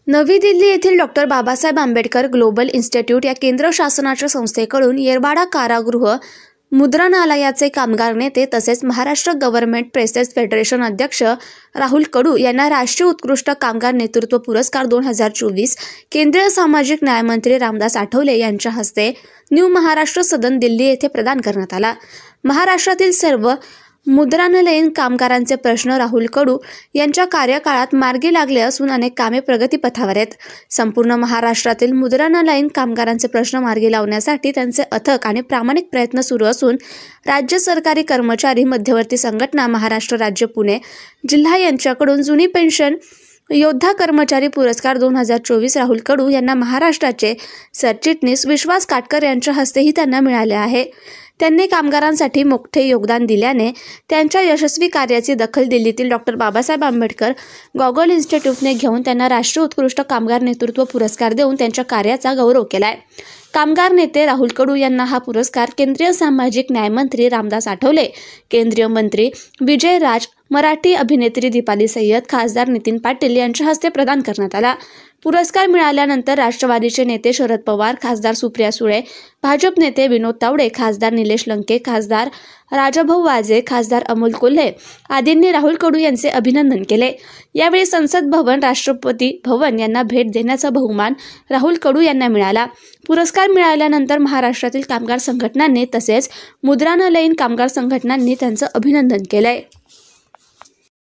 नवी दिल्ली येथील doctor Babasaheb Ambedkar global institute या केंद्र शासनाच्या संस्थेकडून येरवाडा कारागृह मुद्रणालयाचे कामगार नेते तसेच महाराष्ट्र गव्हर्नमेंट प्रेसेस फेडरेशन अध्यक्ष राहुल कडू यांना राष्ट्रीय उत्कृष्ट कामगार नेतृत्व पुरस्कार 2024 केंद्रीय सामाजिक न्याय मंत्री रामदास आठवले यांच्या हस्ते न्यू महाराष्ट्र सदन दिल्ली येथे प्रदान करण्यात आला। महाराष्ट्रातील सर्व मुद्रणालयीन कामगारांचे प्रश्न राहुल कडू यांच्या कार्यकाळात मार्गी लागले असून अनेक कामे प्रगतीपथावर आहेत। संपूर्ण महाराष्ट्रातील मुद्रणालयीन कामगारांचे प्रश्न मार्गी लावण्यासाठी त्यांचे अथक आणि प्रामाणिक प्रयत्न सुरू असून राज्य सरकारी कर्मचारी मध्यवर्ती संघटना महाराष्ट्र राज्य पुणे जिल्हा यांच्याकडून जुनी पेन्शन योद्धा कर्मचारी पुरस्कार 2024 राहुल कडू यांना महाराष्ट्राचे सरचिटणीस विश्वास काटकर यांच्या हस्तेही त्यांना मिळाले आहे। त्यांनी कामगारांसाठी मोठे योगदान दिल्याने त्यांच्या यशस्वी कार्याची दखल दिल्लीतील डॉक्टर बाबासाहेब आंबेडकर ग्लोबल इन्स्टिट्यूटने घेऊन त्यांना राष्ट्रीय उत्कृष्ट कामगार नेतृत्व पुरस्कार देऊन त्यांच्या कार्याचा गौरव केलाय। कामगार नेते राहुल कडू यांना हा पुरस्कार केंद्रीय सामाजिक न्याय मंत्री रामदास आठवले, केंद्रीय मंत्री विजय राज, मराठी अभिनेत्री दीपाली सय्यद, खासदार नितीन पाटील यांच्या हस्ते प्रदान करण्यात आला। पुरस्कार मिळाल्यानंतर राष्ट्रवादीचे नेते शरद पवार, खासदार सुप्रिया सुळे, भाजप नेते विनोद तावडे, खासदार निलेश लंके, खासदार राजाभाऊ वाजे, खासदार अमोल कोल्हे आदींनी राहुल कडू यांचे अभिनंदन केले। यावेळी संसद भवन, राष्ट्रपती भवन यांना भेट देण्याचा बहुमान राहुल कडू यांना मिळाला। पुरस्कार मिळाल्यानंतर महाराष्ट्रातील कामगार संघटनांनी तसेच मुद्रणालयीन कामगार संघटनांनी त्यांचं अभिनंदन केलंय।